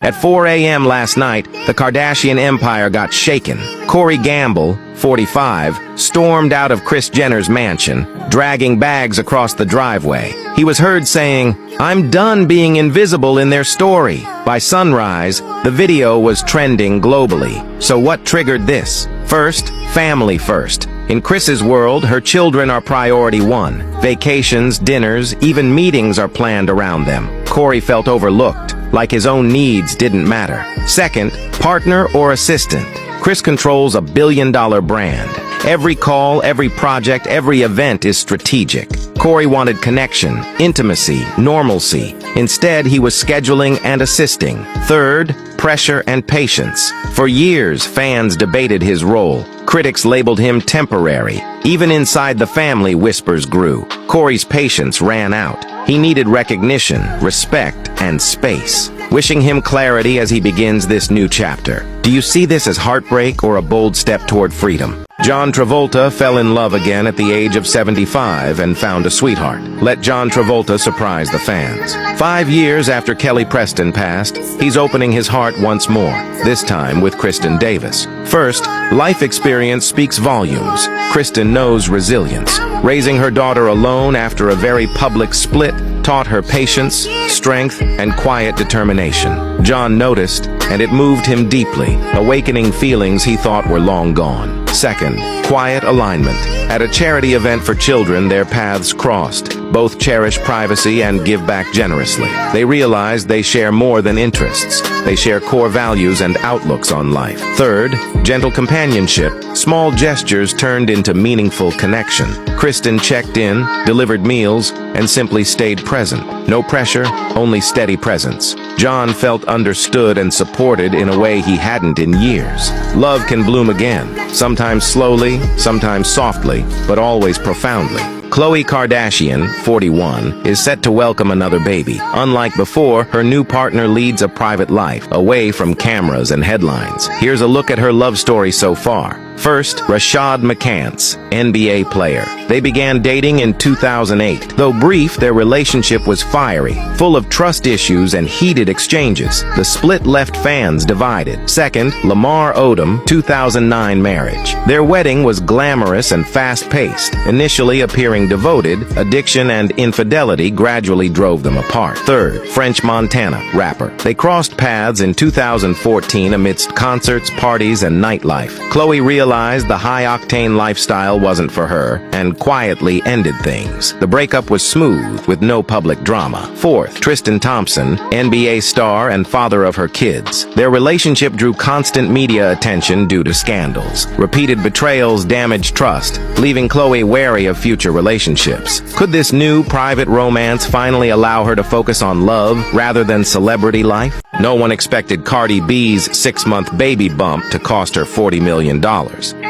At 4 a.m. last night, the Kardashian empire got shaken. Corey Gamble, 45, stormed out of Kris Jenner's mansion, dragging bags across the driveway. He was heard saying, "I'm done being invisible in their story." By sunrise, the video was trending globally. So what triggered this? First, family first. In Kris's world, her children are priority one. Vacations, dinners, even meetings are planned around them. Corey felt overlooked, like his own needs didn't matter. Second, partner or assistant. Kris controls a billion-dollar brand. Every call, every project, every event is strategic. Corey wanted connection, intimacy, normalcy. Instead, he was scheduling and assisting. Third, pressure and patience. For years, fans debated his role. Critics labeled him temporary. Even inside the family, whispers grew. Corey's patience ran out. He needed recognition, respect, and space. Wishing him clarity as he begins this new chapter. Do you see this as heartbreak or a bold step toward freedom? John Travolta fell in love again at the age of 75 and found a sweetheart. Let John Travolta surprise the fans. 5 years after Kelly Preston passed, he's opening his heart once more, this time with Kristin Davis. First, life experience speaks volumes. Kristin knows resilience. Raising her daughter alone after a very public split taught her patience, strength, and quiet determination. John noticed, and it moved him deeply, awakening feelings he thought were long gone. Second, quiet alignment. At a charity event for children, their paths crossed. Both cherish privacy and give back generously. They realize they share more than interests. They share core values and outlooks on life. Third, gentle companionship. Small gestures turned into meaningful connection. Kristin checked in, delivered meals, and simply stayed present. No pressure, only steady presence. John felt understood and supported in a way he hadn't in years. Love can bloom again, sometimes slowly, sometimes softly, but always profoundly. Khloe Kardashian, 41, is set to welcome another baby. Unlike before, her new partner leads a private life, away from cameras and headlines. Here's a look at her love story so far. First, Rashad McCants, NBA player. They began dating in 2008. Though brief, their relationship was fiery, full of trust issues and heated exchanges. The split left fans divided. Second, Lamar Odom, 2009 marriage. Their wedding was glamorous and fast-paced. Initially appearing devoted, addiction and infidelity gradually drove them apart. Third, French Montana, rapper. They crossed paths in 2014 amidst concerts, parties, and nightlife. Khloe realized the high-octane lifestyle wasn't for her and quietly ended things. The breakup was smooth, with no public drama. Fourth, Tristan Thompson, NBA star and father of her kids. Their relationship drew constant media attention due to scandals. Repeated betrayals damaged trust, leaving Khloe wary of future relationships. Could this new private romance finally allow her to focus on love rather than celebrity life? No one expected Cardi B's 6-month baby bump to cost her $40 million.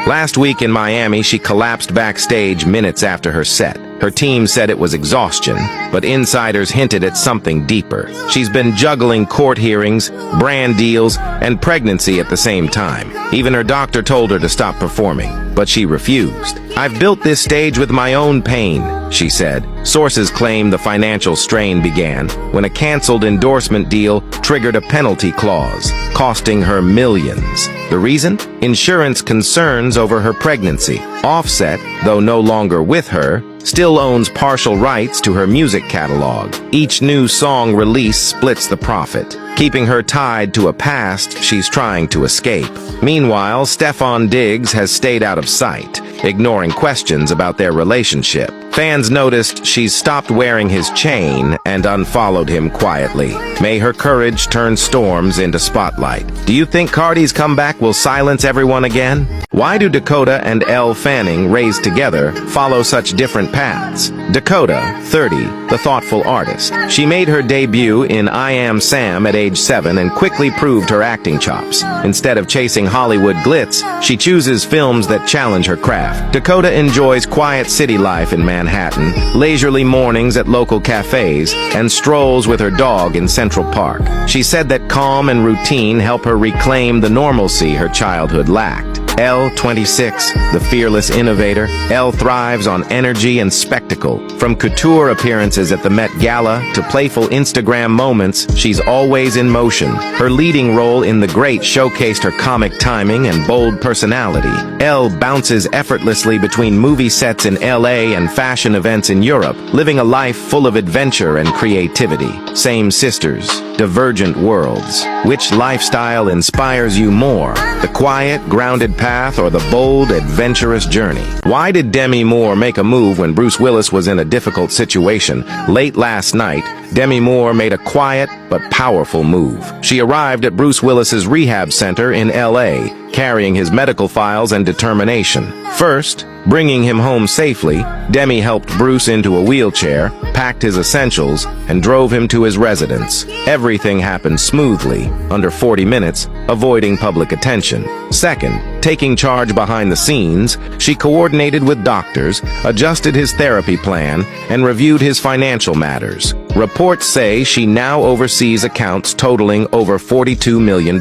Last week in Miami, she collapsed backstage minutes after her set. Her team said it was exhaustion, but insiders hinted at something deeper. She's been juggling court hearings, brand deals, and pregnancy at the same time. Even her doctor told her to stop performing, but she refused. "I've built this stage with my own pain," she said. Sources claim the financial strain began when a canceled endorsement deal triggered a penalty clause, costing her millions. The reason? Insurance concerns over her pregnancy. Offset, though no longer with her, still owns partial rights to her music catalog. Each new song release splits the profit, keeping her tied to a past she's trying to escape. Meanwhile, Stefon Diggs has stayed out of sight, ignoring questions about their relationship. Fans noticed she's stopped wearing his chain and unfollowed him quietly. May her courage turn storms into spotlight. Do you think Cardi's comeback will silence everyone again? Why do Dakota and Elle Fanning, raised together, follow such different paths? Dakota, 30, the thoughtful artist. She made her debut in I Am Sam at age 7 and quickly proved her acting chops. Instead of chasing Hollywood glitz, she chooses films that challenge her craft. Dakota enjoys quiet city life in Manhattan, leisurely mornings at local cafes, and strolls with her dog in Central Park. She said that calm and routine help her reclaim the normalcy her childhood lacked. Elle, 26, the fearless innovator. Elle thrives on energy and spectacle. From couture appearances at the Met Gala to playful Instagram moments, she's always in motion. Her leading role in The Great showcased her comic timing and bold personality. Elle bounces effortlessly between movie sets in LA and fashion events in Europe, living a life full of adventure and creativity. Same sisters, divergent worlds. Which lifestyle inspires you more? The quiet, grounded path or the bold, adventurous journey? Why did Demi Moore make a move when Bruce Willis was in a difficult situation? Late last night, Demi Moore made a quiet but powerful move. She arrived at Bruce Willis's rehab center in LA, carrying his medical files and determination. First, bringing him home safely, Demi helped Bruce into a wheelchair, packed his essentials, and drove him to his residence. Everything happened smoothly, under 40 minutes, avoiding public attention. Second, taking charge behind the scenes, she coordinated with doctors, adjusted his therapy plan, and reviewed his financial matters. Reports say she now oversees accounts totaling over $42 million.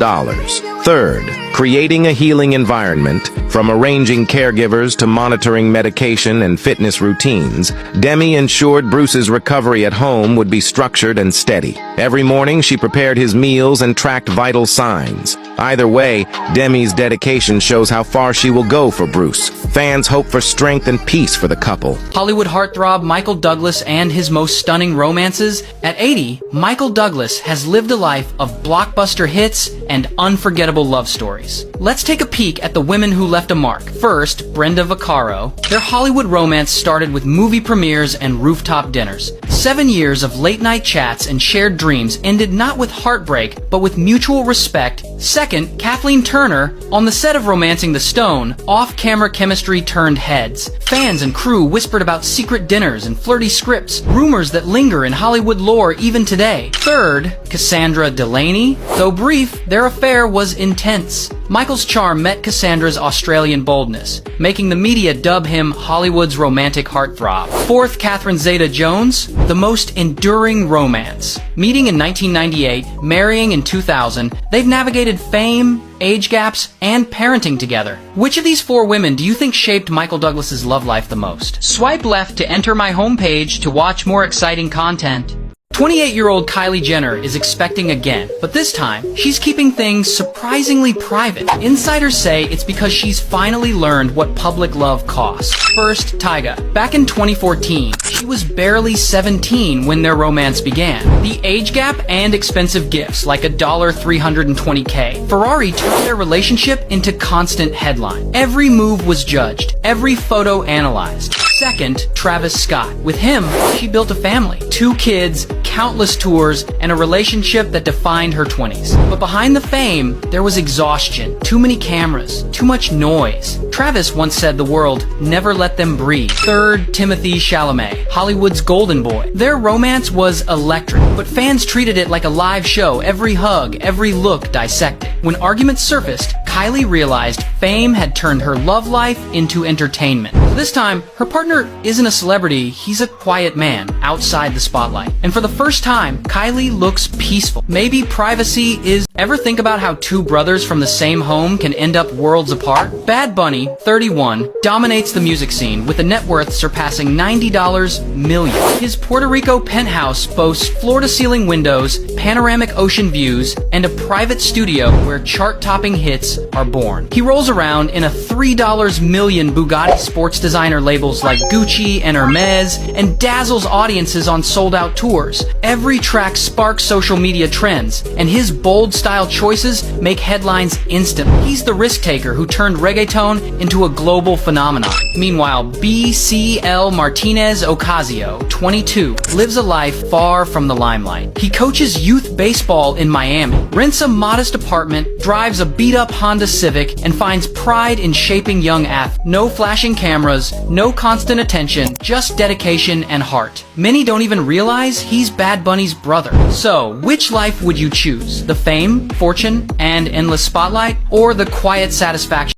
Third, creating a healing environment, from arranging caregivers to monitoring medication and fitness routines, Demi ensured Bruce's recovery at home would be structured and steady. Every morning, she prepared his meals and tracked vital signs. Either way, Demi's dedication shows how far she will go for Bruce. Fans hope for strength and peace for the couple. Hollywood heartthrob Michael Douglas and his most stunning romances. At 80, Michael Douglas has lived a life of blockbuster hits and unforgettable love stories. Let's take a peek at the women who left a mark. First, Brenda Vaccaro. Their Hollywood romance started with movie premieres and rooftop dinners. 7 years of late-night chats and shared dreams ended not with heartbreak, but with mutual respect. Second, Kathleen Turner. On the set of Romancing the Stone, off-camera chemistry turned heads. Fans and crew whispered about secret dinners and flirty scripts, rumors that linger in Hollywood lore even today. Third, Cassandra Delaney. Though brief, their affair was intense. Michael's charm met Cassandra's Australian boldness, making the media dub him Hollywood's romantic heartthrob. Fourth, Catherine Zeta-Jones. The most enduring romance. Meeting in 1998, marrying in 2000, they've navigated fame, age gaps, and parenting together. Which of these 4 women do you think shaped Michael Douglas's love life the most? Swipe left to enter my homepage to watch more exciting content. 28-year-old Kylie Jenner is expecting again, but this time, she's keeping things surprisingly private. Insiders say it's because she's finally learned what public love costs. First, Tyga. Back in 2014, she was barely 17 when their romance began. The age gap and expensive gifts like $320K. Ferrari turned their relationship into constant headline. Every move was judged, every photo analyzed. Second, Travis Scott. With him, she built a family, 2 kids, countless tours, and a relationship that defined her 20s. But behind the fame, there was exhaustion, too many cameras, too much noise. Travis once said the world never let them breathe. Third, Timothée Chalamet, Hollywood's golden boy. Their romance was electric, but fans treated it like a live show, every hug, every look dissected. When arguments surfaced, Kylie realized fame had turned her love life into entertainment. This time, her partner isn't a celebrity, he's a quiet man outside the spotlight. And for the first time, Kylie looks peaceful. Maybe privacy is... Ever think about how 2 brothers from the same home can end up worlds apart? Bad Bunny, 31, dominates the music scene with a net worth surpassing $90 million. His Puerto Rico penthouse boasts floor-to-ceiling windows, panoramic ocean views, and a private studio where chart-topping hits are born. He rolls around in a $3 million Bugatti sports designer labels like Gucci and Hermes and dazzles audiences on sold-out tours. Every track sparks social media trends, and his bold style choices make headlines instantly. He's the risk-taker who turned reggaeton into a global phenomenon. Meanwhile, BCL Martinez Ocasio, 22, lives a life far from the limelight. He coaches youth baseball in Miami, rents a modest apartment, drives a beat-up Honda Civic, and finds pride in shaping young athletes. No flashing cameras, no constant attention, just dedication and heart. Many don't even realize he's Bad Bunny's brother. So, which life would you choose? The fame, fortune, and endless spotlight, or the quiet satisfaction